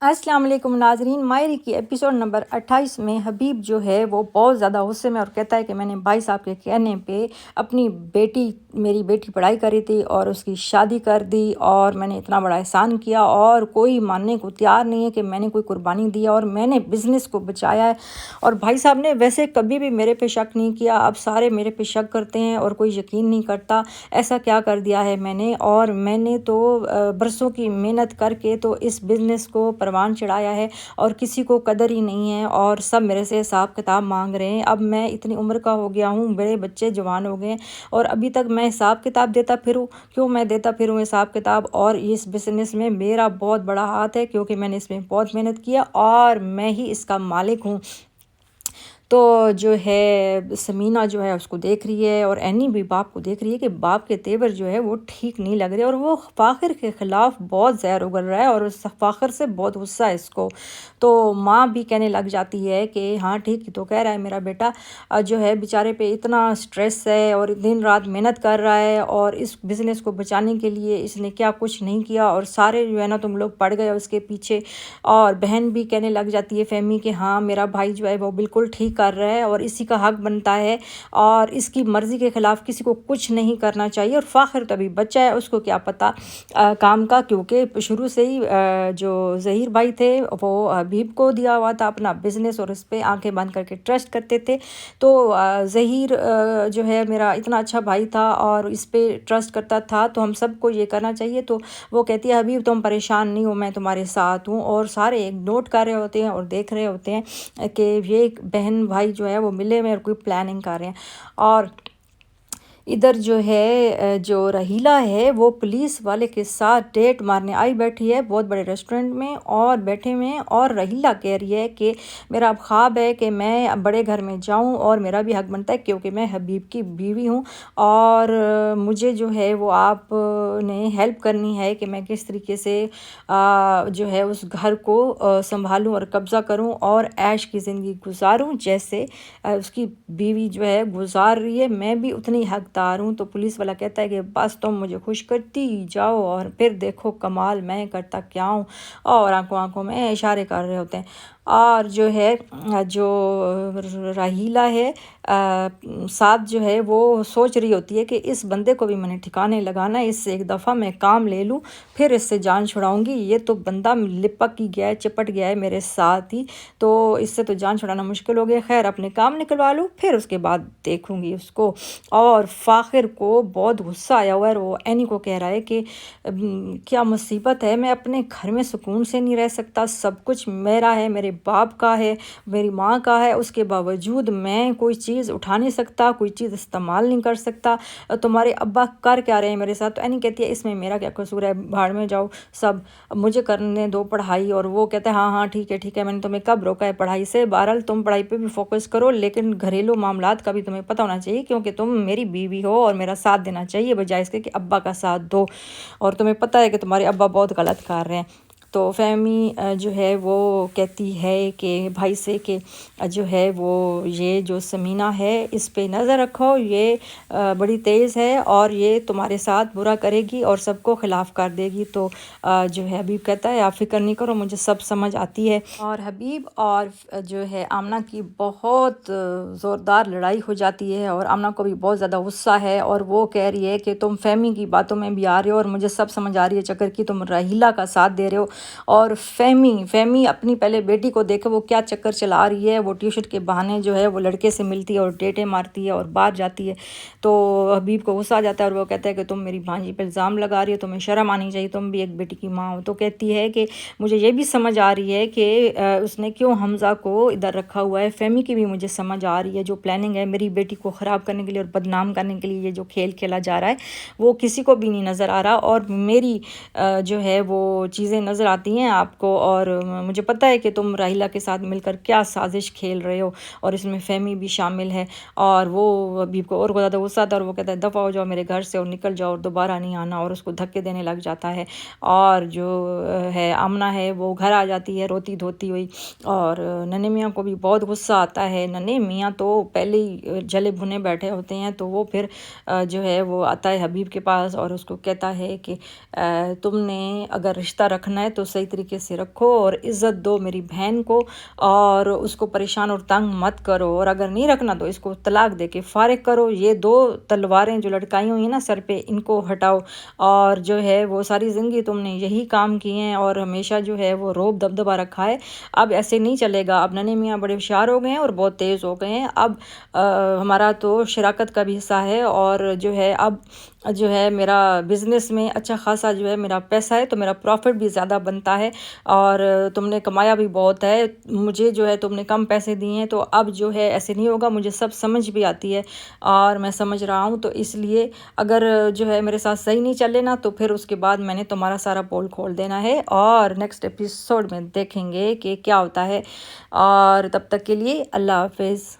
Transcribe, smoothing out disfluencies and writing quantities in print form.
السلام علیکم ناظرین، مائری کی ایپیسوڈ نمبر 28 میں حبیب جو ہے وہ بہت زیادہ غصے میں اور کہتا ہے کہ میں نے بھائی صاحب کے کہنے پہ اپنی میری بیٹی پڑھائی کری تھی اور اس کی شادی کر دی، اور میں نے اتنا بڑا احسان کیا اور کوئی ماننے کو تیار نہیں ہے کہ میں نے کوئی قربانی دی اور میں نے بزنس کو بچایا ہے۔ اور بھائی صاحب نے ویسے کبھی بھی میرے پہ شک نہیں کیا، اب سارے میرے پہ شک کرتے ہیں اور کوئی یقین نہیں کرتا ایسا کیا کر دیا ہے میں نے، اور میں نے تو برسوں کی محنت کر کے تو اس بزنس کو پروان چڑھایا ہے اور کسی کو قدر ہی نہیں ہے، اور سب میرے سے حساب کتاب مانگ رہے ہیں۔ اب میں اتنی عمر کا ہو گیا ہوں، بڑے بچے جوان ہو گئے ہیں، اور ابھی تک میں حساب کتاب دیتا پھروں؟ کیوں میں دیتا پھروں حساب کتاب؟ اور اس بزنس میں میرا بہت بڑا ہاتھ ہے کیونکہ میں نے اس میں بہت محنت کیا اور میں ہی اس کا مالک ہوں۔ تو جو ہے سمینہ جو ہے اس کو دیکھ رہی ہے اور اینی بھی باپ کو دیکھ رہی ہے کہ باپ کے تیور جو ہے وہ ٹھیک نہیں لگ رہے، اور وہ فاخر کے خلاف بہت زہر اگل رہا ہے اور اس فاخر سے بہت غصہ ہے اس کو۔ تو ماں بھی کہنے لگ جاتی ہے کہ ہاں ٹھیک تو کہہ رہا ہے میرا بیٹا، جو ہے بیچارے پہ اتنا سٹریس ہے اور دن رات محنت کر رہا ہے، اور اس بزنس کو بچانے کے لیے اس نے کیا کچھ نہیں کیا، اور سارے جو ہے نا تم لوگ پڑ گئے اس کے پیچھے۔ اور بہن بھی کہنے لگ جاتی ہے فہمی کہ ہاں میرا بھائی جو ہے وہ بالکل ٹھیک کر رہا ہے اور اسی کا حق بنتا ہے، اور اس کی مرضی کے خلاف کسی کو کچھ نہیں کرنا چاہیے، اور فاخر تو ابھی بچہ ہے، اس کو کیا پتہ کام کا، کیونکہ شروع سے ہی جو ظہیر بھائی تھے وہ حبیب کو دیا ہوا تھا اپنا بزنس، اور اس پہ آنکھیں بند کر کے ٹرسٹ کرتے تھے۔ تو ظہیر جو ہے میرا اتنا اچھا بھائی تھا اور اس پہ ٹرسٹ کرتا تھا، تو ہم سب کو یہ کرنا چاہیے۔ تو وہ کہتی ہے حبیب تم پریشان نہیں ہو، میں تمہارے ساتھ ہوں، اور سارے ایک نوٹ کر رہے ہوتے ہیں اور دیکھ رہے ہوتے ہیں کہ یہ بہن بھائی جو ہے وہ ملے ہوئے اور کوئی پلاننگ کر رہے ہیں۔ اور ادھر جو ہے جو رحیلہ ہے وہ پولیس والے کے ساتھ ڈیٹ مارنے آئی بیٹھی ہے بہت بڑے ریسٹورنٹ میں، اور بیٹھے ہوئے ہیں، اور رحیلہ کہہ رہی ہے کہ میرا اب خواب ہے کہ میں بڑے گھر میں جاؤں اور میرا بھی حق بنتا ہے کیونکہ میں حبیب کی بیوی ہوں، اور مجھے جو ہے وہ آپ نے ہیلپ کرنی ہے کہ میں کس طریقے سے جو ہے اس گھر کو سنبھالوں اور قبضہ کروں اور عیش کی زندگی گزاروں جیسے اس کی بیوی جو ہے گزار رہی ہے، میں بھی اتنی حقدار ہوں۔ تو پولیس والا کہتا ہے کہ بس تم مجھے خوش کرتی جاؤ اور پھر دیکھو کمال میں کرتا کیا ہوں، اور آنکھوں میں اشارے کر رہے ہوتے ہیں۔ اور جو ہے جو راحیلہ ہے ساتھ جو ہے وہ سوچ رہی ہوتی ہے کہ اس بندے کو بھی میں نے ٹھکانے لگانا ہے، اس سے ایک دفعہ میں کام لے لوں پھر اس سے جان چھڑاؤں گی، یہ تو بندہ لپک ہی گیا ہے، چپٹ گیا ہے میرے ساتھ ہی، تو اس سے تو جان چھڑانا مشکل ہو گیا، خیر اپنے کام نکلوا لوں پھر اس کے بعد دیکھوں گی اس کو۔ اور فاخر کو بہت غصہ آیا ہوا ہے، وہ اینی کو کہہ رہا ہے کہ کیا مصیبت ہے، میں اپنے گھر میں سکون سے نہیں رہ سکتا، سب کچھ میرا ہے، میرے باپ کا ہے، میری ماں کا ہے، اس کے باوجود میں کوئی چیز اٹھا نہیں سکتا، کوئی چیز استعمال نہیں کر سکتا، تمہارے ابا کر کیا رہے ہیں میرے ساتھ؟ تو اینی کہتی ہے اس میں میرا کیا قصور ہے، بھاڑ میں جاؤ سب، مجھے کرنے دو پڑھائی۔ اور وہ کہتا ہے ہاں ہاں ٹھیک ہے، میں نے تمہیں کب روکا ہے پڑھائی سے، بہرحال تم پڑھائی پہ بھی فوکس کرو لیکن گھریلو معاملات کا بھی تمہیں پتہ ہونا چاہیے کیونکہ تم میری بیوی ہو اور میرا ساتھ دینا چاہیے بجائے اس کے کہ ابا کا ساتھ دو، اور تمہیں پتہ ہے کہ تمہارے ابا بہت غلط کر رہے ہیں۔ تو فہمی جو ہے وہ کہتی ہے کہ بھائی سے کہ جو ہے وہ یہ جو سمینہ ہے اس پہ نظر رکھو، یہ بڑی تیز ہے اور یہ تمہارے ساتھ برا کرے گی اور سب کو خلاف کر دے گی۔ تو جو ہے حبیب کہتا ہے آپ فکر نہیں کرو، مجھے سب سمجھ آتی ہے۔ اور حبیب اور جو ہے آمنہ کی بہت زوردار لڑائی ہو جاتی ہے، اور آمنہ کو بھی بہت زیادہ غصہ ہے، اور وہ کہہ رہی ہے کہ تم فہمی کی باتوں میں بھی آ رہے ہو اور مجھے سب سمجھ آ رہی ہے چکر کی، تم راحیلہ کا ساتھ دے رہے ہو، اور فہمی اپنی پہلے بیٹی کو دیکھو وہ کیا چکر چلا رہی ہے، وہ ٹیوشن کے بہانے جو ہے وہ لڑکے سے ملتی ہے اور ڈیٹیں مارتی ہے اور باہر جاتی ہے۔ تو حبیب کو غصہ آ جاتا ہے اور وہ کہتا ہے کہ تم میری بھانجی پہ الزام لگا رہی ہو، تمہیں شرم آنی چاہیے، تم بھی ایک بیٹی کی ماں ہو۔ تو کہتی ہے کہ مجھے یہ بھی سمجھ آ رہی ہے کہ اس نے کیوں حمزہ کو ادھر رکھا ہوا ہے، فہمی کی بھی مجھے سمجھ آ رہی ہے، جو پلاننگ ہے میری بیٹی کو خراب کرنے کے لیے اور بدنام کرنے کے لیے یہ جو کھیل کھیلا جا رہا ہے وہ کسی کو بھی نہیں نظر آ رہا، اور میری جو ہے وہ چیزیں نظر آتی ہیں آپ کو، اور مجھے پتہ ہے کہ تم راحیلہ کے ساتھ مل کر کیا سازش کھیل رہے ہو، اور اس میں فہمی بھی شامل ہے۔ اور وہ حبیب کو اور زیادہ غصہ آتا ہے اور وہ کہتا ہے دفعہ ہو جاؤ میرے گھر سے اور نکل جاؤ اور دوبارہ نہیں آنا، اور اس کو دھکے دینے لگ جاتا ہے۔ اور جو ہے آمنہ ہے وہ گھر آ جاتی ہے روتی دھوتی ہوئی، اور ننے میاں کو بھی بہت غصہ آتا ہے، ننے میاں تو پہلے ہی جلے بھنے بیٹھے ہوتے ہیں، تو وہ پھر جو ہے وہ آتا ہے حبیب کے پاس اور اس کو کہتا ہے کہ تم نے اگر رشتہ رکھنا ہے تو صحیح طریقے سے رکھو اور عزت دو میری بہن کو، اور اس کو پریشان اور تنگ مت کرو، اور اگر نہیں رکھنا تو اس کو طلاق دے کے فارغ کرو۔ یہ 2 تلواریں جو لٹکائی ہوئی ہیں نا سر پہ، ان کو ہٹاؤ۔ اور جو ہے وہ ساری زندگی تم نے یہی کام کیے ہیں اور ہمیشہ جو ہے وہ روب دبدبہ رکھا ہے، اب ایسے نہیں چلے گا۔ اب ننے میاں بڑے ہوشیار ہو گئے ہیں اور بہت تیز ہو گئے ہیں، اب ہمارا تو شراکت کا بھی حصہ ہے، اور جو ہے اب جو ہے میرا بزنس میں اچھا خاصا جو ہے میرا پیسہ ہے، تو میرا پروفٹ بھی زیادہ بنتا ہے، اور تم نے کمایا بھی بہت ہے، مجھے جو ہے تم نے کم پیسے دیے ہیں، تو اب جو ہے ایسے نہیں ہوگا، مجھے سب سمجھ بھی آتی ہے اور میں سمجھ رہا ہوں، تو اس لیے اگر جو ہے میرے ساتھ صحیح نہیں چلے نا تو پھر اس کے بعد میں نے تمہارا سارا پول کھول دینا ہے، اور نیکسٹ ایپیسوڈ میں دیکھیں گے کہ کیا ہوتا ہے، اور تب تک کے لیے اللہ حافظ۔